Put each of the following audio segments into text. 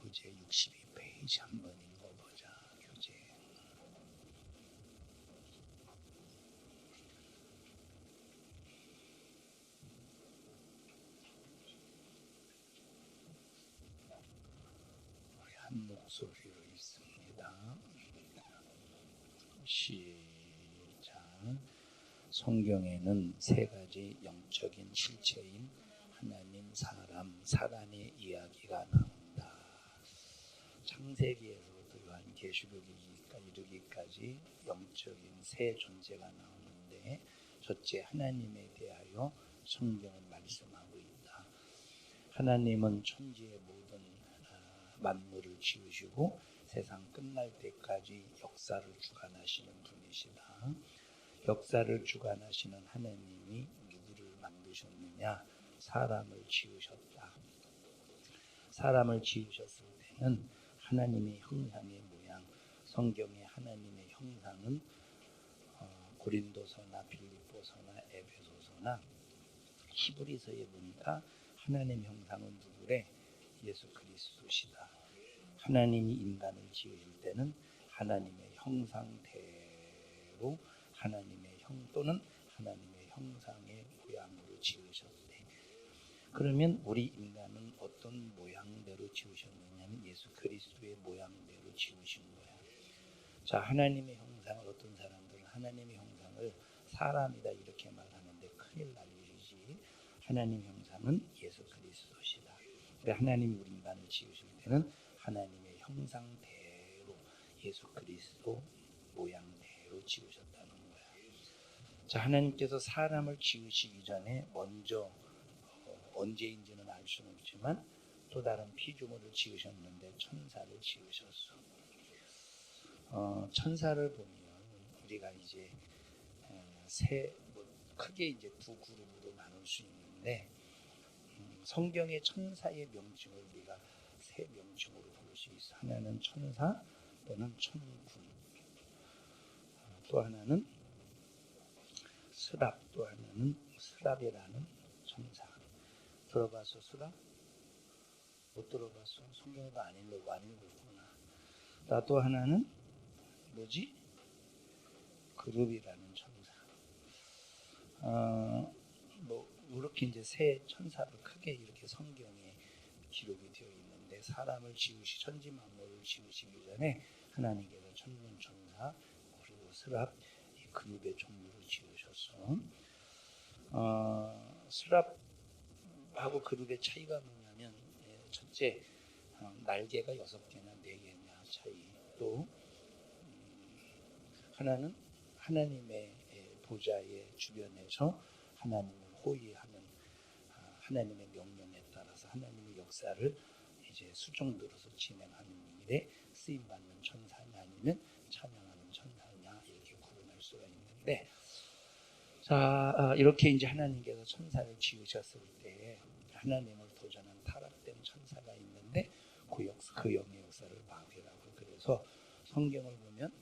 교재 62페이지 한번 읽어보자. 교재. 우리 한 목소리로 읽습니다. 시작. 성경에는 세 가지 영적인 실체인 하나님, 사람, 사단의 이야기가 나온다. 창세기에서부터 요한계시록에 이르기까지 영적인 세 존재가 나오는데, 첫째 하나님에 대하여 성경은 말씀하고 있다. 하나님은 천지의 모든 만물을 지으시고 세상 끝날 때까지 역사를 주관하시는 분이시다. 역사를 주관하시는 하나님이 누구를 만드셨느냐? 사람을 지으셨다. 사람을 지으셨을 때는 하나님의 형상의 모양, 성경의 하나님의 형상은 고린도서나 빌립보서나 에베소서나 히브리서에 보니까 하나님의 형상은 누구래? 예수 그리스도시다. 하나님이 인간을 지으실 때는 하나님의 형상대로 하나님의 또는 하나님의 형상의 모양으로 지으셨대. 그러면 우리 인간은 어떤 모양대로 지으셨느냐면 예수 그리스도의 모양대로 지으신 거야. 자, 하나님의 형상을 어떤 사람들은 하나님의 형상을 사람이다 이렇게 말하는데 큰일 날 일이지. 하나님 형상은 예수 그리스도시다. 하나님이 우리 인간을 지으실 때는 하나님의 형상대로 예수 그리스도 모양대로 지으셨다는 거야. 자, 하나님께서 사람을 지으시기 전에 먼저 언제인지는 알 수는 없지만 또 다른 피조물을 지으셨는데 천사를 지으셨어. 천사를 보면 우리가 이제 크게 이제 두 그룹으로 나눌 수 있는데, 성경의 천사의 명칭을 우리가 세 명칭으로 부를 수 있어. 하나는 천사 또는 천군, 또 하나는 스랍, 또 하나는 스랍이라는 천사. 들어봤어, 스랍? 못 들어봤어? 성경도 안 읽었구나. 또 하나는 뭐지? 그룹이라는 천사. 이렇게 이제 세 천사를 크게 이렇게 성경에 기록이 되어 있는데, 사람을 천지 만물을 지으시기 전에 하나님께서 천군 천사 그리고 스랍 이 그룹의 종류를 지으셨어. 스랍하고 그룹의 차이가 뭐냐면, 첫째 날개가 6개나 4개냐 차이. 또 하나는 하나님의 보좌의 주변에서 하나님을 호위하는, 하나님의 명령에 따라서 하나님의 역사를 이제 수종 들어서 진행하는 일에 쓰임받는 천사냐 아니면 찬양하는 천사냐 이렇게 구분할 수가 있는데, 자, 이렇게 이제 하나님께서 천사를 지으셨을 때 하나님을 도전한 타락된 천사가 있는데 그 영의 역사를 마귀라고. 그래서 성경을 보면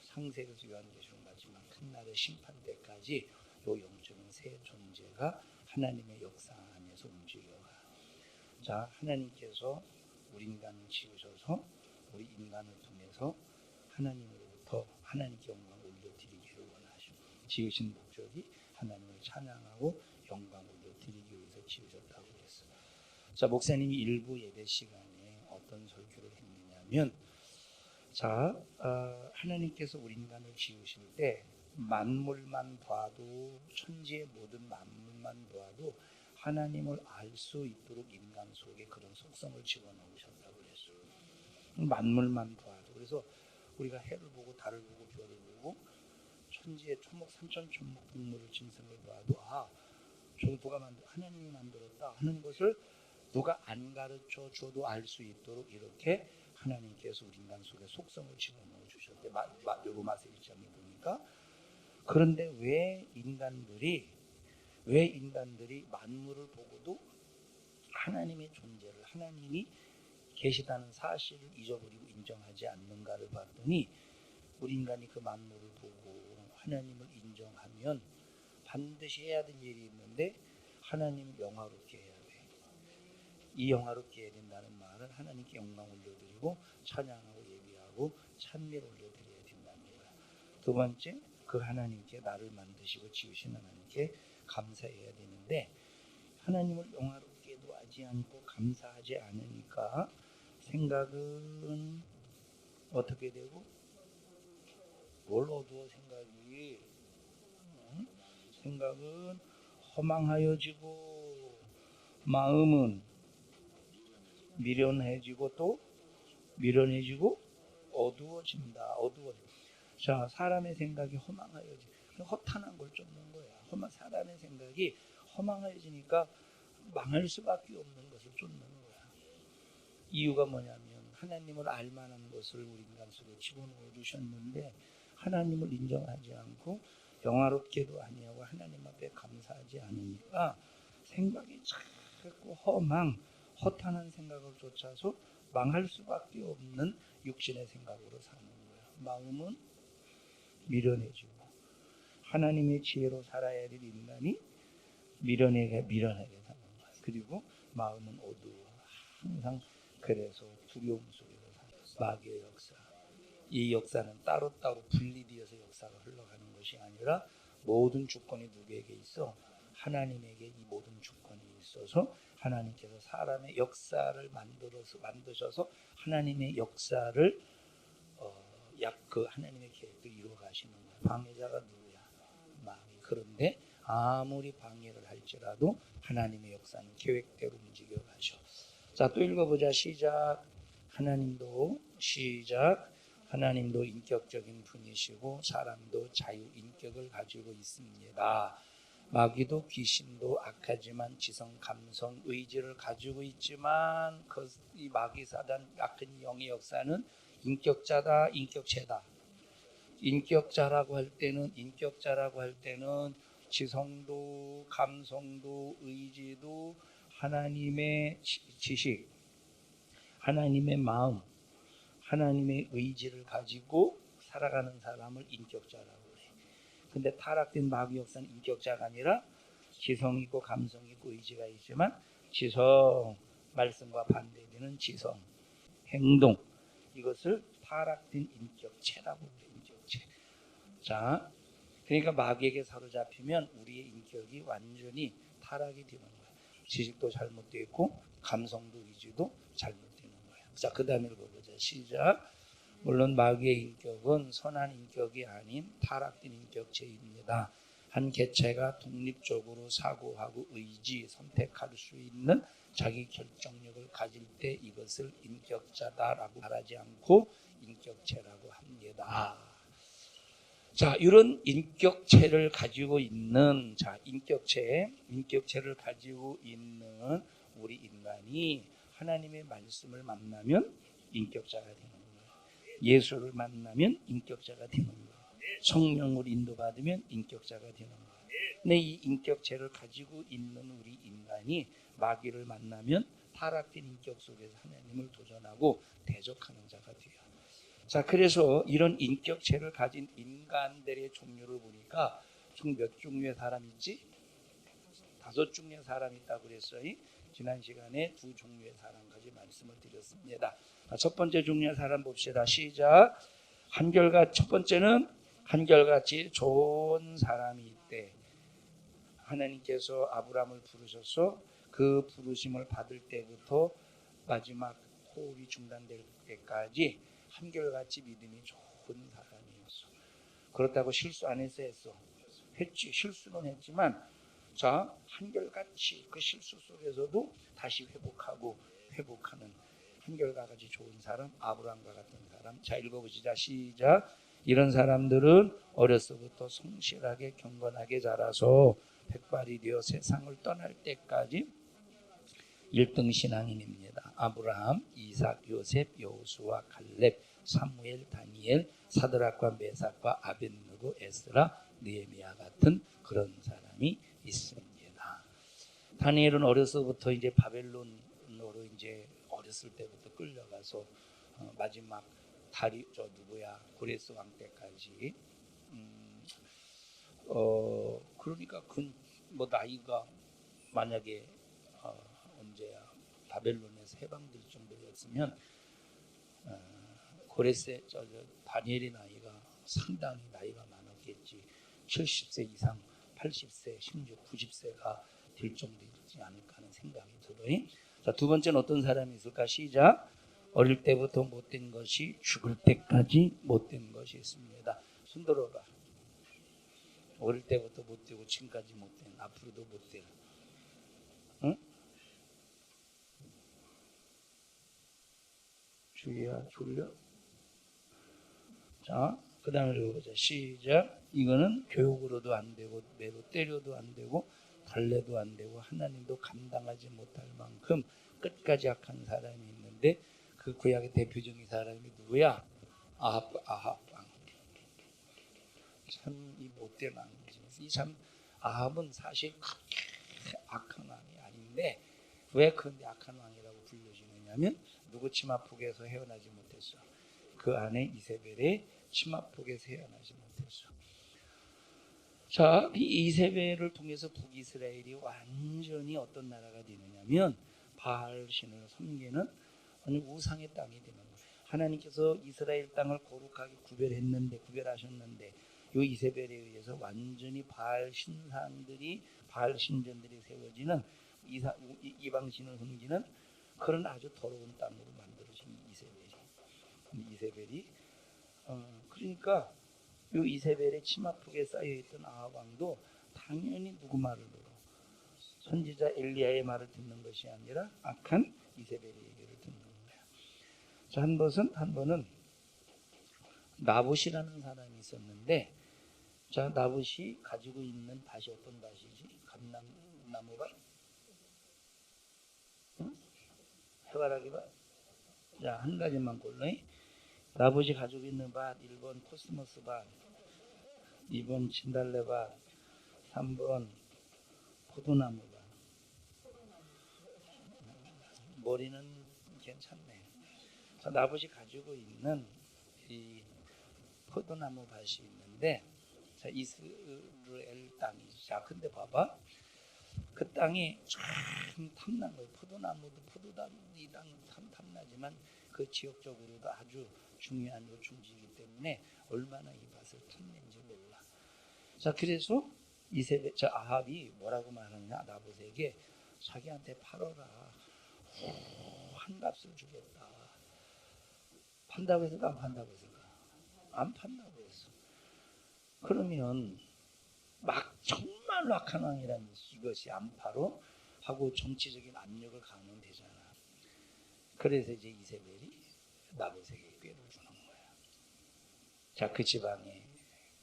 창세기에서 요한계시록 마지막 끝날의 심판 때까지 요 영적인 세 존재가 하나님의 역사 안에서 움직여가. 자, 하나님께서 우리 인간을 지으셔서 우리 인간을 통해서 하나님으로부터 하나님께 영광을 올려드리기를 원하시고, 지으신 목적이 하나님을 찬양하고 영광을 올려드리기 위해서 지으셨다고 그랬어요. 자, 목사님이 일부 예배 시간에 어떤 설교를 했느냐면, 자, 하나님께서 우리 인간을 지으실 때 만물만 봐도, 천지의 모든 만물만 봐도 하나님을 알 수 있도록 인간 속에 그런 속성을 집어넣으셨다고 그랬어요. 만물만 봐도. 그래서 우리가 해를 보고 달을 보고 별을 보고 천지의 초목 산천초목 동물을 짐승을 봐도 저거 누가 하나님이 만들었다 하는 것을 누가 안 가르쳐 줘도 알 수 있도록 이렇게 하나님께서 우리 인간 속에 속성을 집어넣어 주셨대. 로마서 1장에 보니까. 그런데 왜 인간들이 만물을 보고도 하나님의 존재를, 하나님이 계시다는 사실을 잊어버리고 인정하지 않는가를 봤더니, 우리 인간이 그 만물을 보고 하나님을 인정하면 반드시 해야 될 일이 있는데, 하나님을 영화롭게 해야 돼. 이 영화롭게 해야 된다는 말은 하나님께 영광 올려드리고 찬양하고 예비하고 찬미를 올려드려야 된다는 거야. 두 번째, 그 하나님께 나를 만드시고 지으신 하나님께 감사해야 되는데 하나님을 영화롭게도 하지 않고 감사하지 않으니까 생각은 어떻게 되고 뭘 어두워 생각이 생각은 허망하여지고 마음은 미련해지고 또 미련해지고 어두워진다. 자, 사람의 생각이 허망하여지. 허탄한 걸 쫓는 거야. 사람의 생각이 허망해지니까 망할 수밖에 없는 것을 쫓는 거야. 이유가 뭐냐면 하나님을 알만한 것을 우리 인간 속에 집어넣어 주셨는데 하나님을 인정하지 않고 영화롭게도 아니하고 하나님 앞에 감사하지 않으니까 생각이 자꾸 허탄한 생각을 쫓아서 망할 수밖에 없는 육신의 생각으로 사는 거야. 마음은 미련해지고 하나님의 지혜로 살아야 될 인간이 미련하게 사는 거야. 그리고 마음은 어두워. 항상 그래서 두려움 속에서 사는 마귀의 역사. 이 역사는 따로따로 분리되어서 역사가 흘러가는 것이 아니라 모든 주권이 누구에게 있어? 하나님에게 이 모든 주권이 있어서 하나님께서 사람의 역사를 만드셔서 하나님의 역사를 그 하나님의 계획을 이루어 가시는 거예요. 방해자가 누구야? 마귀. 그런데 아무리 방해를 할지라도 하나님의 역사는 계획대로 움직여 가셔. 자, 또 읽어보자. 시작. 하나님도 인격적인 분이시고 사람도 자유 인격을 가지고 있습니다. 마귀도 귀신도 악하지만 지성, 감성, 의지를 가지고 있지만 이 마귀 사단 악한 영의 역사는 인격자다, 인격체다. 인격자라고 할 때는 지성도, 감성도, 의지도, 하나님의 지식, 하나님의 마음, 하나님의 의지를 가지고 살아가는 사람을 인격자라고 해. 근데 타락된 마귀 역사는 인격자가 아니라 지성 있고 감성 있고 의지가 있지만 지성, 말씀과 반대되는 지성, 행동, 이것을 타락된 인격체라고 그래. 인격체. 자, 그러니까 마귀에게 사로잡히면 우리의 인격이 완전히 타락이 되는 거야. 지식도 잘못되어 있고 감성도 의지도 잘못되는 거야. 자, 그 다음에 읽어보자. 시작. 물론 마귀의 인격은 선한 인격이 아닌 타락된 인격체입니다. 한 개체가 독립적으로 사고하고 선택할 수 있는 자기 결정력을 가질 때 이것을 인격자다라고 말하지 않고 인격체라고 합니다. 자, 이런 인격체를 가지고 있는 인격체를 가지고 있는 우리 인간이 하나님의 말씀을 만나면 인격자가 되는 거예요. 예수를 만나면 인격자가 되는 거예요. 성령을 인도받으면 인격자가 되는 거예요. 근데 이 인격체를 가지고 있는 우리 인간이 마귀를 만나면 타락된 인격 속에서 하나님을 도전하고 대적하는 자가 돼요. 자, 그래서 이런 인격체를 가진 인간들의 종류를 보니까 총 몇 종류의 사람이 있지? 5종류의 사람이 있다고 그랬어요. 지난 시간에 2종류의 사람까지 말씀을 드렸습니다. 첫 번째 종류의 사람 봅시다. 시작. 첫 번째는 한결같이 좋은 사람이 있대. 하나님께서 아브라함을 부르셔서 그 부르심을 받을 때부터 마지막 호흡이 중단될 때까지 한결같이 믿음이 좋은 사람이었어. 그렇다고 실수 안 했어? 했지. 실수는 했지만 자, 한결같이 그 실수 속에서도 다시 회복하는 한결같이 좋은 사람, 아브라함과 같은 사람. 자, 읽어보시자. 시작. 이런 사람들은 어려서부터 성실하게 경건하게 자라서 백발이 되어 세상을 떠날 때까지 1등 신앙인입니다. 아브라함, 이삭, 요셉, 여호수아, 갈렙, 사무엘, 다니엘, 사드락과 메삭과 아벳느고, 에스라, 느헤미야 같은 그런 사람이 있습니다. 다니엘은 어려서부터 이제 바벨론으로 이제 어렸을 때부터 끌려가서 마지막 고레스 왕 때까지 그러니까 나이가 만약에 언제야 바벨론에서 해방될 정도였으면 고레세 다니엘의 나이가 상당히 나이가 많았겠지. 70세 이상, 80세, 심지어 90세가 될 정도이지 않을까 하는 생각이 들어요. 자, 두 번째는 어떤 사람이 있을까? 시작. 어릴 때부터 못된 것이 죽을 때까지 못된 것이 있습니다. 손 들어봐. 어릴 때부터 못되고 지금까지 못된, 앞으로도 못될. 응? 주희야, 졸려? 자, 그 다음에 읽어보자. 시작. 이거는 교육으로도 안 되고 매로 때려도 안 되고 달래도 안 되고 하나님도 감당하지 못할 만큼 끝까지 악한 사람이 있는데 그 구약의 대표적인 사람이 누구야? 아합 왕. 참 이 못된 왕이지. 참 아합은 사실 악한 왕이 아닌데 왜 그런데 악한 왕이라고 불려지느냐면 누구 치마폭에서 헤어나지 못했어. 그 안에 이세벨의 치마폭에서 헤어나지 못했어. 자, 이 이세벨을 통해서 북이스라엘이 완전히 어떤 나라가 되느냐면 바알 신을 섬기는 우상의 땅이 되는 거예요. 하나님께서 이스라엘 땅을 거룩하게 구별하셨는데 이 이세벨에 의해서 완전히 바알 신상들이 바알 신전들이 세워지는 이방 신을 섬기는 그런 아주 더러운 땅으로 만들어진 이세벨이 그러니까 이 이세벨의 치마폭에 쌓여있던 아합 왕도 당연히 누구 말을 들어? 선지자 엘리야의 말을 듣는 것이 아니라 악한 이세벨의 얘기를 듣는 거야. 자, 한 번은 나봇이라는 사람이 있었는데, 자, 나봇이 가지고 있는 밭이 어떤 밭이지? 감나무밭? 응? 해바라기 밭? 자, 한 가지만 골라. 나봇이 가지고 있는 밭 1번 코스모스 밭, 2번 진달래 밭, 3번 포도나무 밭. 머리는 괜찮네. 자, 나봇이 가지고 있는 이 포도나무 밭이 있는데, 자, 이스라엘 땅이지. 자, 근데 봐봐. 그 땅이 참 탐난 거예요. 포도나무이 땅 탐나지만 그 지역적으로도 아주 중요한 요충지이기 때문에 얼마나 이 밭을 탐낸지 몰라. 자, 그래서 저 아합이 뭐라고 말하느냐, 나봇에게 자기한테 팔어라. 한 값을 주겠다. 판다고 했을까 안 판다고 했을까? 안 판다고 했어. 그러면 막 정말로 악한 왕이라는 이것이 안 팔어 하고 정치적인 압력을 가하면 되잖아. 그래서 이제 이세벨이 나봇에게 꾀를 주는 거야. 자, 그 지방의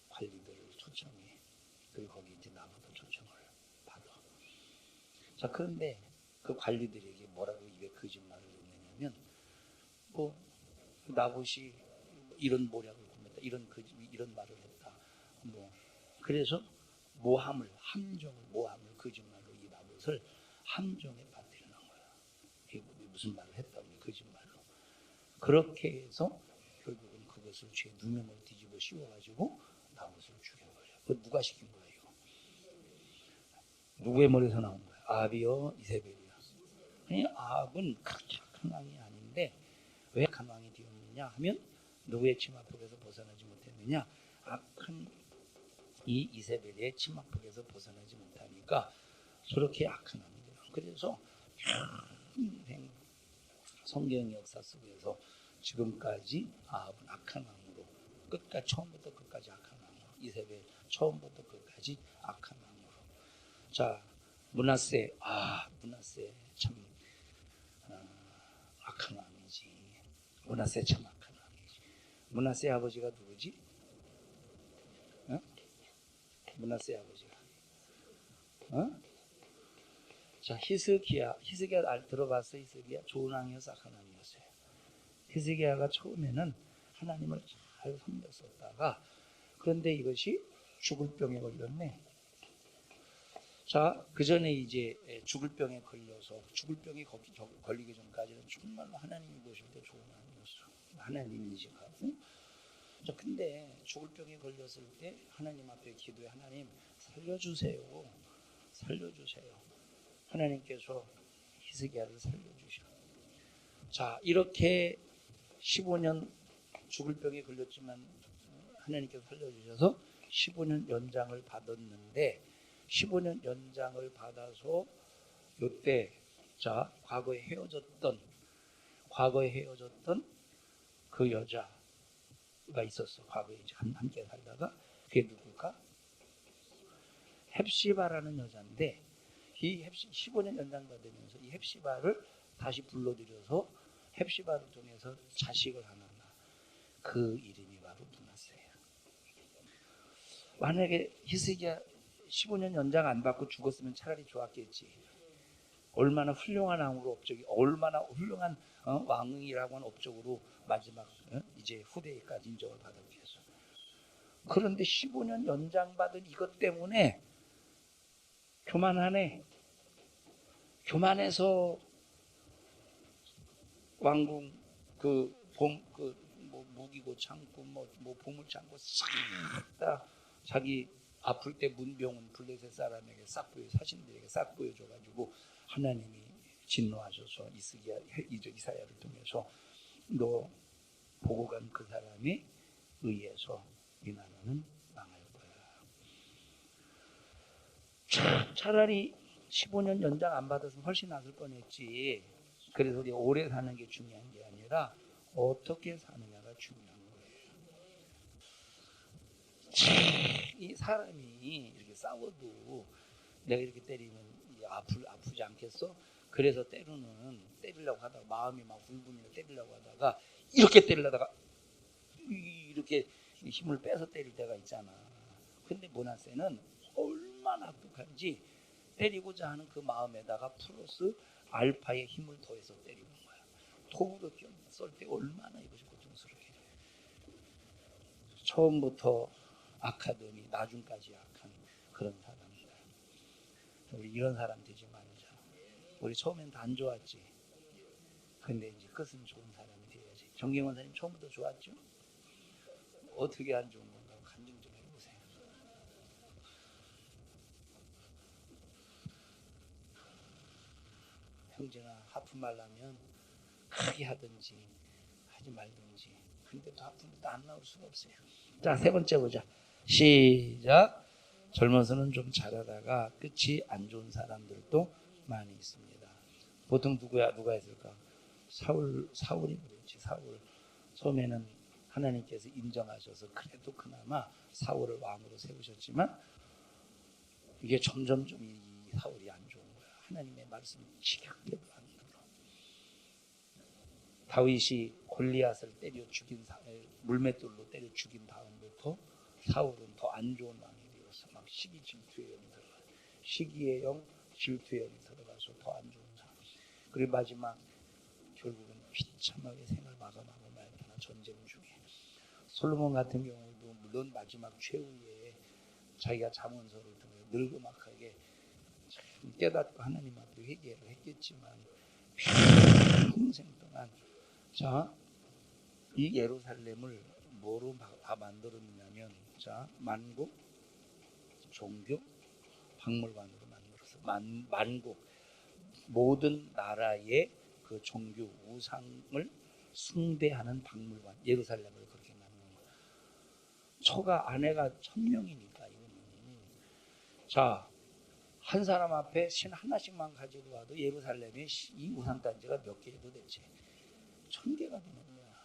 관리들을 초청해. 그리고 거기 이제 나봇도 초청을 받아. 자, 그런데 그 관리들에게 뭐라고 입에 거짓말을 했느냐면, 뭐 나봇이 이런 모략을 꾸몄다, 이런 말을 했다. 뭐 그래서 모함을 거짓말로 이 나봇을 함정에 빠뜨리는 거야. 이게 무슨 말을 했다고 거짓말로. 그렇게 해서 결국은 그것을 죄 누명을 뒤집어 씌워가지고 나봇을 죽여버려. 그거 누가 시킨 거야 이거? 누구의 머리에서 나온 거야? 아합이요, 이세벨이요. 아니, 아합은 그렇게 악한 왕이 아닌데 왜 악한 왕이 되었느냐 하면 누구의 치마폭에서 벗어나지 못했느냐? 악한 이 이세벨의 치마폭에서 벗어나지 못하니까 저렇게 악한 왕이 돼요. 그래서 평생 성경 역사 속에서 지금까지 아합은 악한 왕으로 처음부터 끝까지 악한 왕으로 이세벨 처음부터 끝까지 악한 왕으로. 자, 므낫세 참 악한 왕이지. 므낫세 참 악한 왕이지. 므낫세 아버지가 누구지? 므낫세 아버지가. 자, 히스기야 들어봤어? 히스기야 좋은 왕이었어, 악한 왕이었어요? 히스기야가 처음에는 하나님을 잘 섬겼었다가 그런데 이것이 죽을 병에 걸렸네. 자, 그 전에 이제 죽을 병에 걸려서 죽을 병에 걸리기 전까지는 정말로 하나님이 보실 때 좋은 왕이었어. 하나님 인식하고. 자, 근데 죽을 병에 걸렸을 때 하나님 앞에 기도해. 하나님 살려주세요. 하나님께서 히스기야를 살려주셔. 자, 이렇게 15년 죽을 병에 걸렸지만 하나님께서 살려주셔서 15년 연장을 받았는데 15년 연장을 받아서 요때 자 과거에 헤어졌던 그 여자가 있었어. 과거에 이제 함께 살다가 그게 누굴까? 헵시바라는 여자인데 이 15년 연장 받으면서 이 헵시바를 다시 불러들여서 헵시바를 통해서 자식을 하나 낳아. 그 이름이 바로 므낫세야. 만약에 히스기야 15년 연장 안 받고 죽었으면 차라리 좋았겠지. 얼마나 훌륭한 왕으로 업적이, 얼마나 훌륭한 왕이라고 하는 업적으로 마지막 이제 후대에까지 인정을 받았겠어. 그런데 15년 연장 받은 이것 때문에 교만하네. 교만해서 왕궁 뭐 무기고 창고 뭐 보물 창고 싹 다 자기 아플 때 문병은 블레셋 사람에게 싹 보여, 사신들에게 싹 보여줘가지고 하나님이 진노하셔서 이사야를 통해서 너 보고 간 그 사람이 의해서 이 나라는 망할 거야. 차라리 15년 연장 안 받았으면 훨씬 나을 뻔했지. 그래서 우리 오래 사는 게 중요한 게 아니라 어떻게 사느냐가 중요한 거예요. 이 사람이 이렇게 싸워도 내가 이렇게 때리면 아프지 않겠어? 그래서 때리려고 하다가 마음이 막 울분이나 때리려고 하다가 이렇게 때리려다가 이렇게 힘을 빼서 때릴 때가 있잖아. 근데 므낫세는 얼마나 독한지 때리고자 하는 그 마음에다가 플러스 알파의 힘을 더해서 때리는 거야. 톱으로 쏠 때 얼마나 이것이 고통스럽게. 처음부터 악하더니 나중까지 악한 그런 사람들. 우리 이런 사람 되지 말자. 우리 처음엔 다 안 좋았지. 근데 이제 끝은 좋은 사람이 돼야지. 정경원 선생님 처음부터 좋았죠? 어떻게 안 좋은 건가 간증 좀 해보세요. 형제나 하품 말라면 크게 하든지 하지 말든지. 근데 또 하품도 안 나올 수가 없어요. 자, 세 번째 보자. 시작. 젊어서는 좀 잘하다가 끝이 안 좋은 사람들도 많이 있습니다. 보통 누가 했을까? 사울이 그랬지. 사울. 처음에는 하나님께서 인정하셔서 그래도 그나마 사울을 왕으로 세우셨지만 이게 점점 이 사울이 안 좋은 거야. 하나님의 말씀 지겹게도 안 들어. 다윗이 골리앗을 때려 죽인 물맷돌로 때려 죽인 다음부터 사울은 더 안 좋은 왕이 되어서 막 시기 질투의 영이 들어가. 시기의 영, 질투의 영이 들어가서 더 안 좋은 사람. 그리고 마지막 결국은 비참하게 생을 마감하고 말잖아. 전쟁 중에. 솔로몬 같은 경우도 물론 마지막 최후에 자기가 잠언서를 통해 늙음막하게 깨닫고 하나님 앞에 회개를 했겠지만 평생 동안 자, 이 예루살렘을 뭐로 만들었느냐면 자, 만국 종교 박물관으로 만들었어. 만국 모든 나라의 그 종교 우상을 숭배하는 박물관 예루살렘을 그렇게 만든 거야. 처가 아내가 1000명이니까 이거는 자, 한 사람 앞에 신 하나씩만 가지고 와도 예루살렘에 이 우상단지가 몇 개도 되지 1000개가 되는 거야.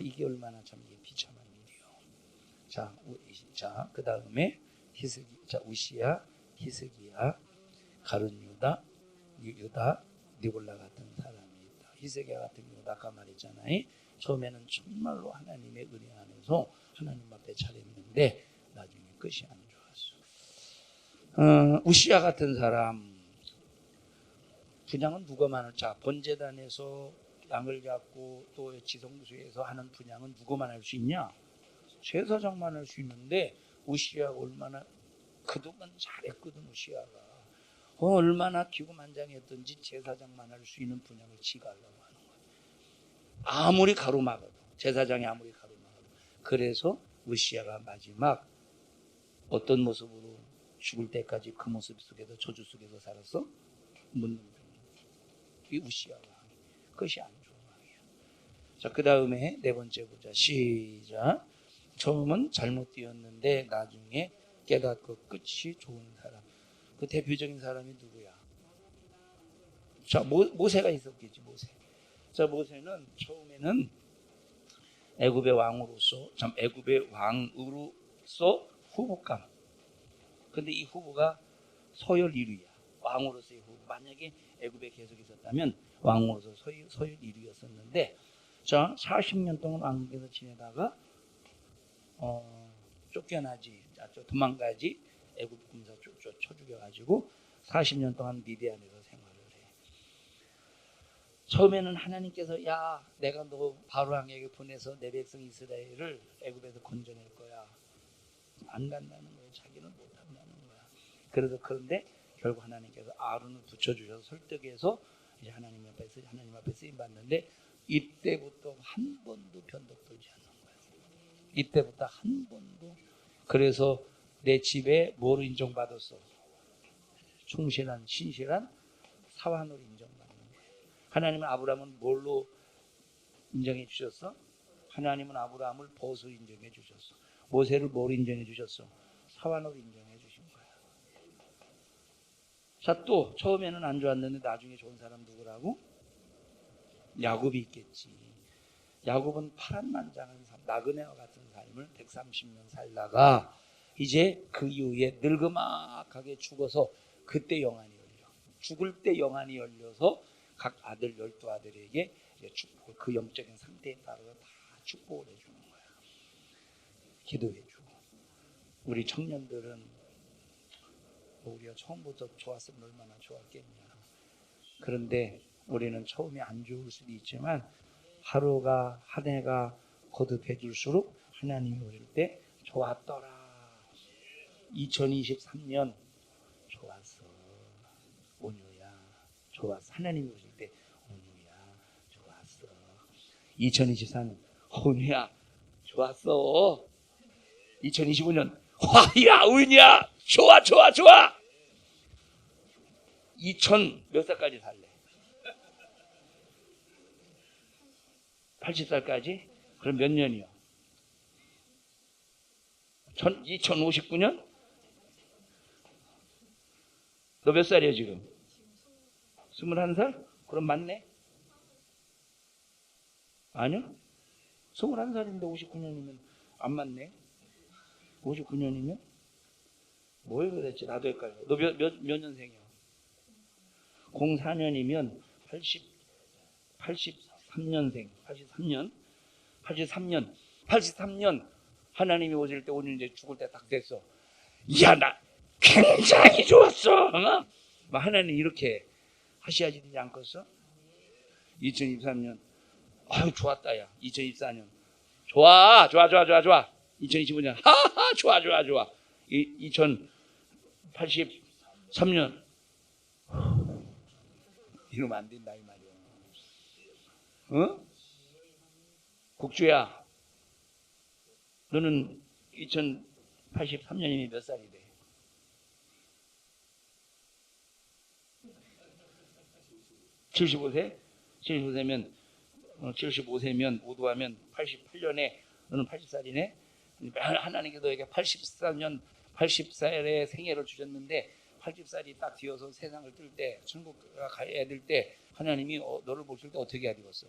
이게 얼마나 참 비참한 일이요. 자, 그 다음에 우시야, 히스기야, 가룟 유다, 니골라 같은 사람이 있다. 히스기야 같은 경우 아까 말했잖아요. 처음에는 정말로 하나님의 은혜 안에서 하나님 앞에 잘했는데 나중에 끝이 안 좋았어. 우시야 같은 사람 분양은 누가 많을? 자, 번제단에서 양을 잡고 또 지성소에서 하는 분양은 누구만 할 수 있냐? 제사장만 할 수 있는데 우시야가 얼마나 그동안 잘했거든. 우시야가 얼마나 기고만장했던지 제사장만 할 수 있는 분양을 지가 하려고 하는 거야. 아무리 가로막아도 제사장이 아무리 가로막아도 그래서 우시야가 마지막 어떤 모습으로 죽을 때까지 그 모습 속에서 저주 속에서 살았어? 묻는 이 우시아 왕. 그것이 안 좋은 왕이야. 자, 그 다음에 네 번째 보자. 시작. 처음은 잘못 뛰었는데 나중에 깨닫고 끝이 좋은 사람. 그 대표적인 사람이 누구야? 자, 모세가 있었겠지. 모세. 자, 모세는 처음에는 애굽의 왕으로서 후보감. 근데 이 후보가 서열 1위야. 왕으로서의 후보. 만약에 애굽에 계속 있었다면 왕으로서 서열 1위였었는데, 자, 40년 동안 왕국에서 지내다가 쫓겨나지, 도망가지. 애굽 군사 쳐 죽여가지고 40년 동안 미디안에서 생활을 해. 처음에는 하나님께서 야, 내가 너 바로왕에게 보내서 내 백성 이스라엘을 애굽에서 건져낼 거야. 안 간다는 거예요. 자기는 못 한다는 거야. 그런데 결국 하나님께서 아론을 붙여주셔서 설득해서 이제 하나님 앞에 쓰임 받는데 이때부터 한 번도 변덕들지 않는 거야. 이때부터 한 번도. 그래서 내 집에 뭐로 인정받았어? 충실한 신실한 사환으로 인정받는 거예요. 하나님은 아브라함을 뭘로 인정해 주셨어? 하나님은 아브라함을 벗으로 인정해 주셨어. 모세를 뭐로 인정해 주셨어? 사환으로 인정해 주신 거야. 자, 또 처음에는 안 좋았는데 나중에 좋은 사람 누구라고? 야곱이 있겠지. 야곱은 파란만장한 삶, 나그네와 같은 삶을 130년 살다가 이제 그 이후에 늙으막하게 죽어서 그때 영안이 열려. 죽을 때 영안이 열려서 각 아들 12아들에게 축복을, 그 영적인 상태에 따라서 다 축복을 해주는 거야. 기도해주고. 우리 청년들은 우리가 처음부터 좋았으면 얼마나 좋았겠냐. 그런데 우리는 처음에 안 좋을 수도 있지만 하루가 한 해가 거듭해질수록 하나님이 오실 때 좋았더라. 2023년 좋았어. 온유야. 좋았어. 하나님이 오실 때 온유야. 좋았어. 2024년 온유야. 좋았어. 2025년 화야 은이야. 좋아. 2000 몇 살까지 살래? 80살까지? 그럼 몇 년이요? 2059년? 너 몇 살이야 지금? 21살? 그럼 맞네? 아니요? 21살인데 59년이면 안 맞네? 59년이면? 뭐에 그랬지? 나도 헷갈려. 너 몇 년생이야? 04년이면 83년생. 83년 하나님이 오실 때 오늘 이제 죽을 때 딱 됐어. 야, 나 굉장히 좋았어. 막 하나님 이렇게 하셔야지 되지 않겠어? 2023년 아유 좋았다. 야 2024년 좋아. 2025년 하하 좋아. 2083년 이러면 안 된다 이 말이야. 어? 국주야, 너는 2083년이면 몇 살이 돼? 75세? 75세면 오도하면 88년에 너는 80살이네? 하나님께서 너에게 80살의 생애를 주셨는데 80살이 딱 뒤어서 세상을 뜰 때, 천국 가야 될 때 하나님이 너를 보실 때 어떻게 해야 되겠어?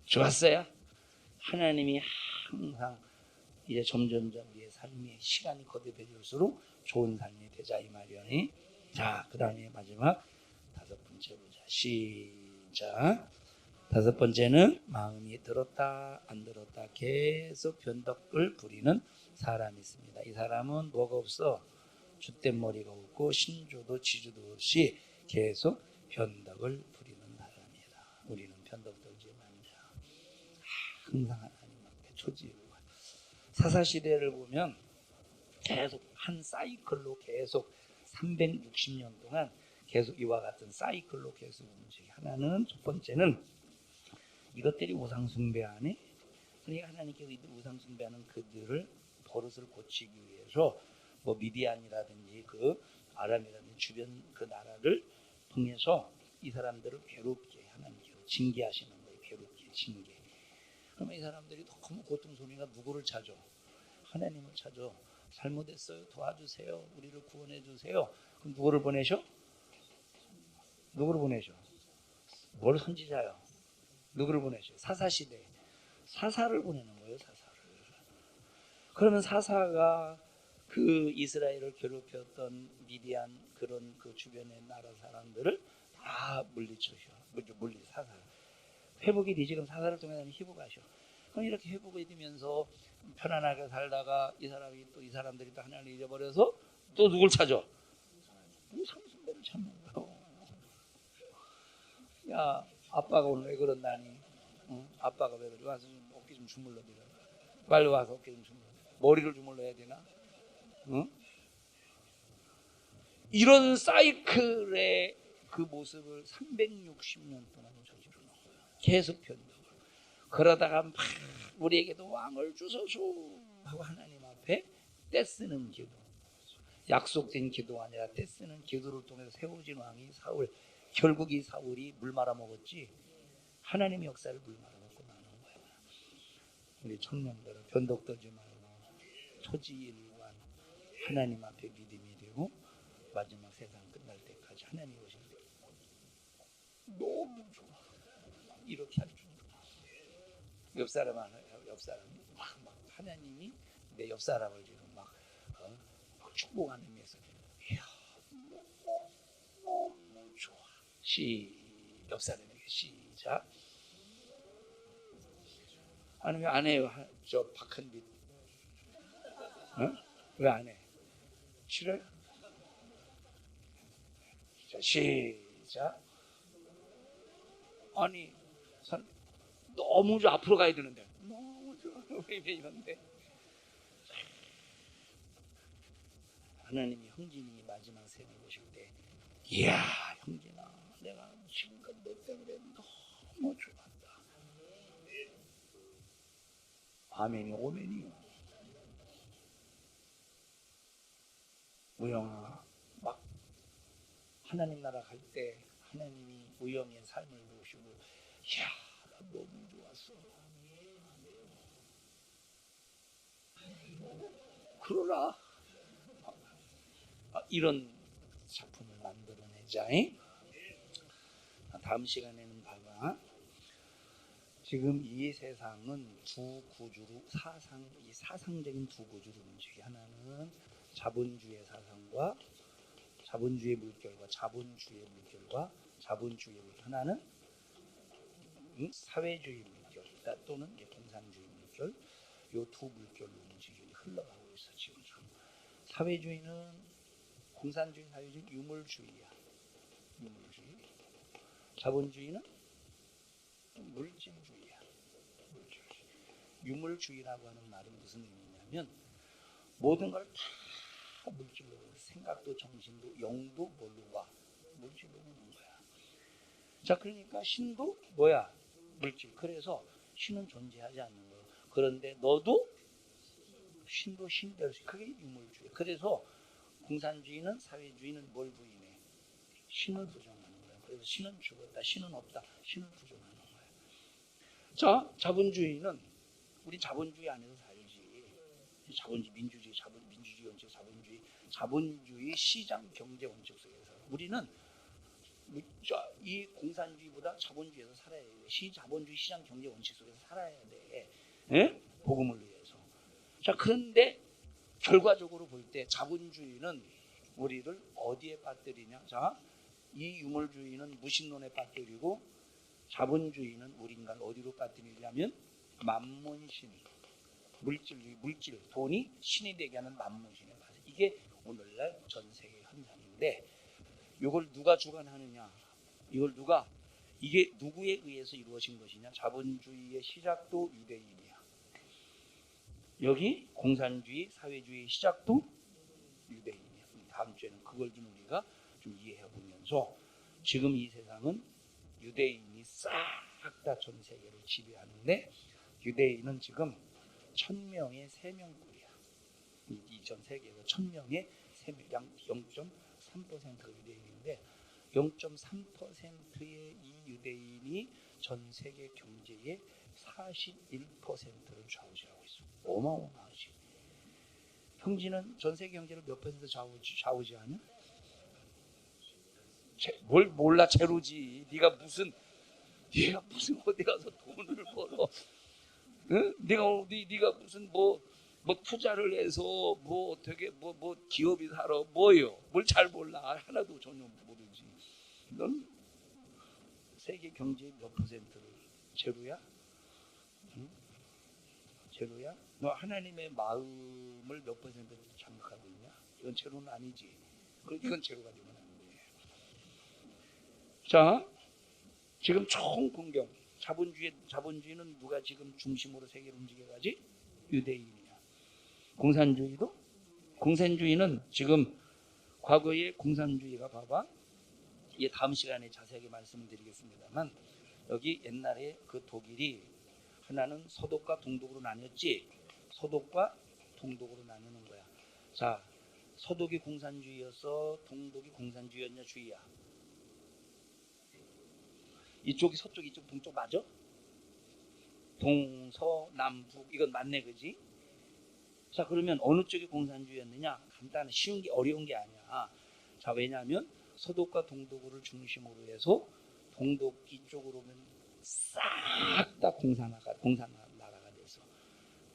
좋았어요? 하나님이 항상 이제 점점 우리의 삶의 시간이 거듭해질수록 좋은 삶이 되자 이 말이오니. 자, 그 다음에 마지막 5번째 보자. 시작. 5번째는 마음이 들었다 안 들었다 계속 변덕을 부리는 사람이 있습니다. 이 사람은 뭐가 없어? 줏대 머리가 없고 신조도 지주도 없이 계속 변덕을 부리는 사람이다. 우리는 변덕 들지 말자. 항상 하나님 앞에 초지고. 사사시대를 보면 계속 한 사이클로 계속 360년 동안 계속 이와 같은 사이클로 계속 움직여. 하나는 첫 번째는 이것들이 우상 숭배하네. 그러니까 하나님께서 이들 우상 숭배하는 그들을 버릇을 고치기 위해서 뭐 미디안이라든지 그 아람이라든지 주변 그 나라를 통해서 이 사람들을 괴롭게 하나님께서 징계하시는 거예요. 괴롭게 징계. 그러면 이 사람들이 너무 고통스러우니까 누구를 찾아? 하나님을 찾아. 잘못했어요. 도와주세요. 우리를 구원해 주세요. 그럼 누구를 보내셔? 누구를 보내셔? 뭘 선지자요? 누구를 보내셔? 사사시대. 사사를 보내는 거예요. 사사를. 그러면 사사가 그 이스라엘을 괴롭혔던 미디안 그런 그 주변의 나라 사람들을 다 물리쳐셔. 사사. 회복이 되지. 그럼 사사를 통해 회복하셔. 그럼 이렇게 회복이 되면서 편안하게 살다가 이 사람들이 또 하나님을 잊어버려서 또 누굴 찾아? 상순배를 찾는 거예요. 야, 아빠가 오늘 왜 그런다니? 응? 아빠가 왜 그래? 와서 좀 어깨 좀 주물러 드려. 빨리 와서 어깨 좀 주물러. 머리를 주물러야 되나? 응? 이런 사이클의 그 모습을 360년 동안 저지르는 거예요. 계속 변덕을. 그러다가 막 우리에게도 왕을 주소서 하고 하나님 앞에 떼쓰는 기도. 약속된 기도가 아니라 떼쓰는 기도를 통해서 세워진 왕이 사울. 결국 이 사울이 물 말아먹었지 하나님의 역사를 물 말아먹고 마는 거야. 우리 청년들은 변덕 떨지 말고 초지일관 하나님 앞에 믿음이 되고 마지막 세상 끝날 때까지 하나님 오실 때 너무 좋아. 이렇게 할 줄. 옆 사람이 막 하나님이 내 옆 사람을 지금 막 축복하는 의미에서 이야 너무 좋아. 옆 사람에게 시작. 아니 왜 안 해요? 저 박한빛 왜 안 해? 싫어요? 자, 시작. 아니 너무 앞으로 가야 되는데 너무 좋아. 왜 이런데? 하나님이 형진이 마지막 생을 보실 때 이야 형진아 내가 지금까지 너 때문에 너무 좋았다. 아멘이 오멘이요. 우영아 막 하나님 나라 갈 때 하나님이 우영의 삶을 보시고 이야 나 너무 좋았어. 그러라. 이런 작품을 만들어내자. 다음 시간에는 봐봐. 지금 이 세상은 두 구조로 이 사상적인 두 구조로 움직여. 하나는 자본주의 사상과 자본주의 물결과 자본주의 물결과 자본주의 물결. 하나는 사회주의 물결 또는 공산주의 물결. 이 두 물결로 움직여 흘러가고 있어 지금. 사회주의는 공산주의, 사회주의 유물주의야. 유물주의. 자본주의는 물질주의야. 물질주의. 유물주의라고 하는 말은 무슨 의미냐면 모든 걸 다 물질로 생각도 정신도 영도 뭘로 와? 물질로 오는 거야. 자 그러니까 신도 뭐야? 물질. 그래서 신은 존재하지 않는 거야. 그런데 너도 신도 신될 수. 그게 유물주의. 그래서 공산주의는 사회주의는 뭘 부인해? 신을 부정하는 거야. 그래서 신은 죽었다. 신은 없다. 신을 부정하는 거야. 자, 자본주의는 우리 자본주의 안에서 살지. 자본주의, 민주주의, 민주주의 원칙, 자본주의 시장 경제 원칙 속에서 우리는 이 공산주의보다 자본주의에서 살아야 돼. 자본주의 시장 경제 원칙 속에서 살아야 돼. 예? 복음을 위해서. 자, 그런데 결과적으로 볼 때 자본주의는 우리를 어디에 빠뜨리냐? 자, 이 유물주의는 무신론에 빠뜨리고 자본주의는 우리 인간을 어디로 빠뜨리냐면 만문신, 물질, 돈이 신이 되게 하는 만문신에 빠져. 이게 오늘날 전 세계 현상인데 이걸 누가 주관하느냐? 이게 누구에 의해서 이루어진 것이냐? 자본주의의 시작도 유대인이야. 여기 공산주의, 사회주의 시작도 유대인이야. 다음 주에는 그걸 좀 우리가 좀 이해해 보면서 지금 이 세상은 유대인이 싹 다 전 세계를 지배하는데 유대인은 지금 1000명의 3명꼴이야. 전 세계에서 1000명의 0.3%가 유대인인데 0.3%의 이 유대인이 전 세계 경제의 41%를 좌우지하고 있어. 어마어마하지. 형제는 전 세계 경제를 몇 퍼센트 좌우지하냐? 뭘 몰라. 제로지. 네가 무슨 어디 가서 돈을 벌어? 응? 네가 무슨 뭐 투자를 해서 뭐 어떻게 뭐 기업이 살아 뭐요? 뭘 잘 몰라. 하나도 전혀 모르지. 넌 세계 경제의 몇 퍼센트를 제로야? 응? 제로야? 너 하나님의 마음을 몇 퍼센트 장악하고 있냐? 이건 제로는 아니지. 이건 제로가 되면 안 돼. 자, 지금 총 공경. 자본주의는 누가 지금 중심으로 세계를 움직여가지? 유대인이야. 공산주의는 지금 과거의 공산주의가 봐봐. 이 다음 시간에 자세하게 말씀드리겠습니다만 여기 옛날에 그 독일이 하나는 서독과 동독으로 나뉘었지. 서독과 동독으로 나누는 거야. 자, 서독이 공산주의였어? 동독이 공산주의였냐? 주의야. 이쪽이 서쪽, 이쪽 동쪽 맞아? 동서남북 이건 맞네, 그지? 자, 그러면 어느 쪽이 공산주의였느냐? 간단해. 쉬운 게 어려운 게 아니야. 자, 왜냐하면 서독과 동독을 중심으로 해서 동독 이쪽으로 오면 싹 다 공산나라가 됐어.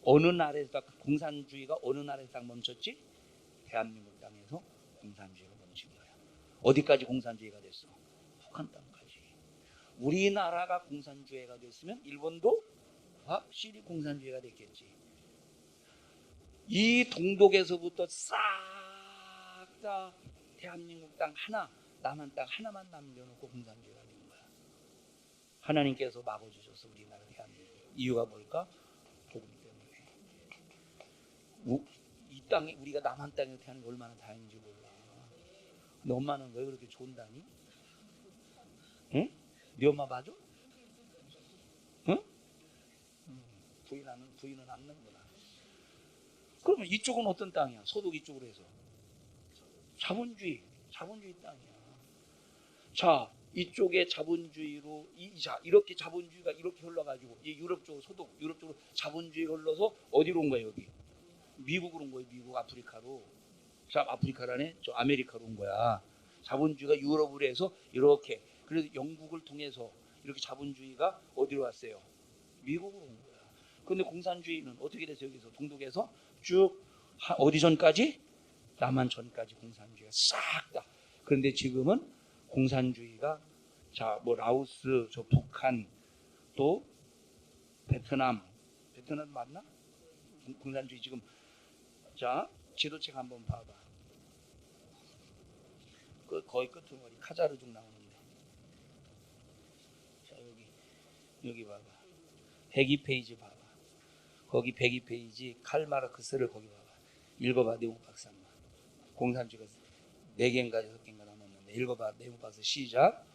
어느 나라에서 공산주의가 어느 나라에서 딱 멈췄지? 대한민국 땅에서 공산주의가 멈춘 거야. 어디까지 공산주의가 됐어? 북한 땅까지. 우리나라가 공산주의가 됐으면 일본도 확실히 공산주의가 됐겠지. 이 동독에서부터 싹 다 대한민국 땅 하나, 남한 땅 하나만 남겨놓고 공산주의가 된 거야. 하나님께서 막아주셔서 우리나라 대한민국. 이유가 뭘까? 복음 때문에. 이 땅에 우리가 남한 땅에 태어난 게 얼마나 다행인지 몰라. 근데 엄마는 왜 그렇게 좋은다니? 응? 네 엄마 맞아? 응? 부인은 않는구나. 그러면 이쪽은 어떤 땅이야? 서독 이쪽으로 해서 자본주의 땅이야. 자, 이쪽에 자본주의로 이렇게 자본주의가 이렇게 흘러가지고 이 유럽 쪽으로 유럽 쪽으로 자본주의가 흘러서 어디로 온 거야? 여기 미국으로 온 거야. 미국 아프리카로. 자, 아프리카라네. 저 아메리카로 온 거야. 자본주의가 유럽으로 해서 이렇게. 그래서 영국을 통해서 이렇게 자본주의가 어디로 왔어요? 미국으로 온 거야. 그런데 공산주의는 어떻게 돼서 여기서 동독에서 쭉 어디 전까지? 남한 전까지 공산주의가 싹 다. 그런데 지금은 공산주의가 라오스, 저 북한, 또 베트남 맞나? 공산주의 지금. 자, 지도책 한번 봐봐. 거의 끝머리 카자르족 나오는데. 자, 여기 봐봐. 102페이지 봐봐. 거기 102페이지 칼마르크스를 거기 봐봐. 읽어봐. 내국 박사님. 공산주의가 4개인가 6개인가 남았는데 읽어봐. 내국 박사 시작.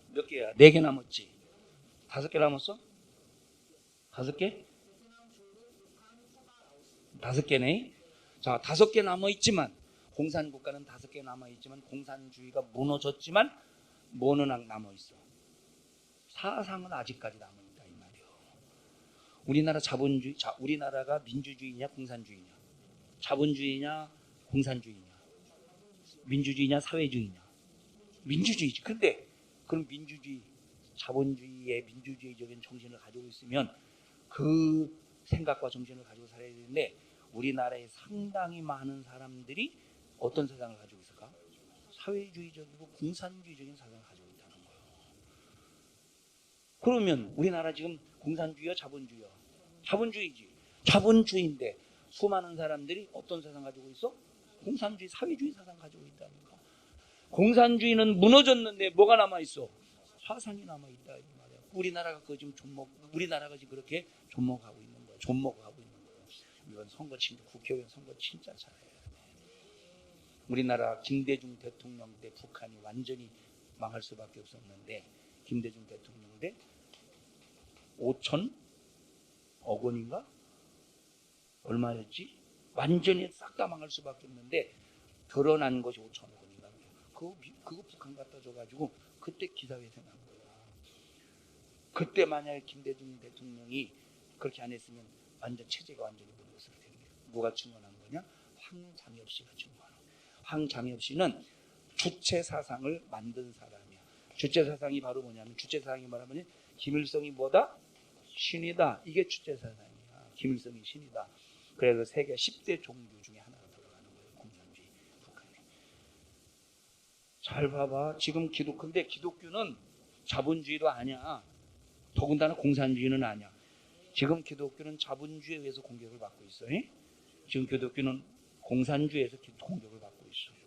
몇 개야? 4개 남았지? 5개 남았어? 5개? 5개네. 자, 5개 남아있지만 공산국가는 5개 남아있지만 공산주의가 무너졌지만 뭐는 남아있어? 사상은 아직까지 남아있다 이 말이에요. 우리나라 자본주의, 우리나라가 민주주의냐 공산주의냐? 자본주의냐 공산주의냐? 민주주의냐 사회주의냐? 민주주의지. 근데 그럼 민주주의, 자본주의의 민주주의적인 정신을 가지고 있으면 그 생각과 정신을 가지고 살아야 되는데 우리나라에 상당히 많은 사람들이 어떤 세상을 가지고 있을까? 사회주의적이고 공산주의적인 사상을 가지고 있다는 거예요. 그러면 우리나라 지금 공산주의야 자본주의야? 자본주의지. 자본주의인데 수많은 사람들이 어떤 세상 가지고 있어? 공산주의, 사회주의 사상 가지고 있다니까. 공산주의는 무너졌는데 뭐가 남아있어? 사상이 남아있다 이 말이야. 우리나라가 그 지금 우리나라가 지금 그렇게 존먹하고 있는 거예요. 존먹하고 있는 거예요. 이번 선거 진짜 국회의원 선거 진짜 잘해요. 우리나라 김대중 대통령 때 북한이 완전히 망할 수밖에 없었는데 김대중 대통령 때 5천억 원인가? 얼마였지? 완전히 싹 다 망할 수밖에 없는데 드러난 것이 5천억 원인가? 그거 북한 갖다 줘가지고 그때 기사회생 한 거야. 그때 만약에 김대중 대통령이 그렇게 안 했으면 완전 체제가 완전히 무너졌을 텐데 누가 증언한 거냐? 황장엽 씨가 증언한 거야. 황장엽 씨는 주체 사상을 만든 사람이야. 주체 사상이 바로 뭐냐면 주체 사상이 말하면 김일성이 뭐다? 신이다. 이게 주체 사상이야. 김일성이 신이다. 그래서 세계 10대 종교 중에 하나가 들어가는 거예요. 공산주의 북한에. 잘 봐봐. 지금 근데 기독교는 자본주의도 아니야. 더군다나 공산주의는 아니야. 지금 기독교는 자본주의에 의해서 공격을 받고 있어요. 지금 기독교는 공산주의에서 공격을 받고 있어요.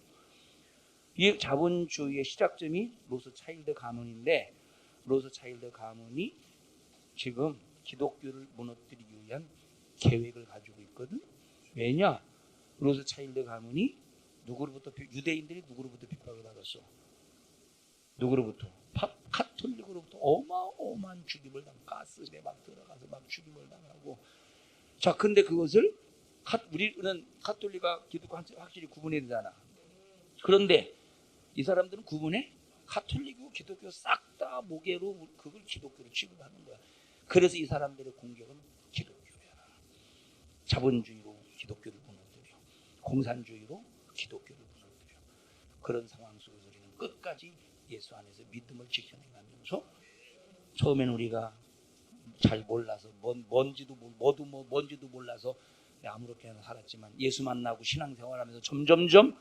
이 자본주의의 시작점이 로스차일드 가문인데 로스차일드 가문이 지금 기독교를 무너뜨리기 위한 계획을 가지고 있거든. 왜냐? 로스차일드 가문이 누구로부터 유대인들이 누구로부터 핍박을 받았어? 누구로부터? 카톨릭으로부터 어마어마한 죽임을 당하고 가스에 막 들어가서 막 죽임을 당하고. 자, 근데 그것을 우리는 카톨릭과 기독교 확실히 구분해야 되잖아. 그런데 이 사람들은 구분해? 카톨릭이고 기독교 싹 다 모계로 그걸 기독교로 취급하는 거야. 그래서 이 사람들의 공격은 기독교야. 자본주의로 기독교를 무너뜨려. 공산주의로 기독교를 무너뜨려. 그런 상황 속에서 우리는 끝까지 예수 안에서 믿음을 지켜내가면서 처음에는 우리가 잘 몰라서 뭔지도 몰라서 아무렇게나 살았지만 예수 만나고 신앙생활하면서 점점점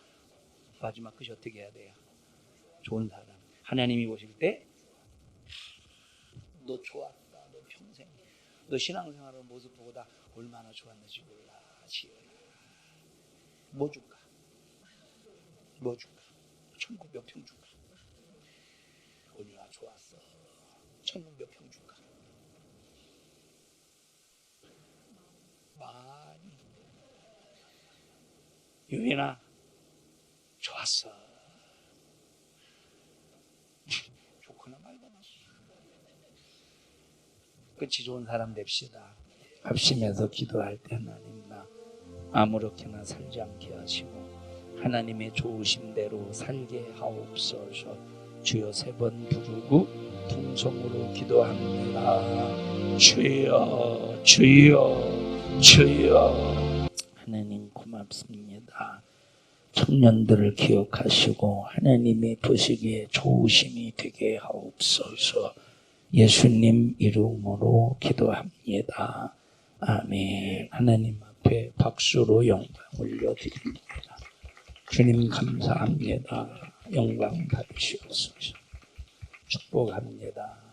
마지막 끝이 어떻게 해야 돼요? 좋은 사람. 하나님이 보실 때 너 좋았다. 너 평생 너 신앙생활하는 모습 보고다 얼마나 좋았는지 몰라. 지연아. 뭐 줄까? 뭐 줄까? 천국 몇 평 줄까? 오늘아 좋았어. 천국 몇 평 줄까? 많이. 유민아 좋았어. 좋거나 말거나. 끝이 좋은 사람 됩시다. 합심해서 기도할 때 하나님 나 아무렇게나 살지 않게 하시고 하나님의 좋으심대로 살게 하옵소서. 주여 3번 부르고 통성으로 기도합니다. 주여 주여 주여. 하나님 고맙습니다. 청년들을 기억하시고 하나님의 보시기에 좋으심이 되게 하옵소서. 예수님 이름으로 기도합니다. 아멘. 하나님 앞에 박수로 영광 올려드립니다. 주님 감사합니다. 영광 받으시옵소서. 축복합니다.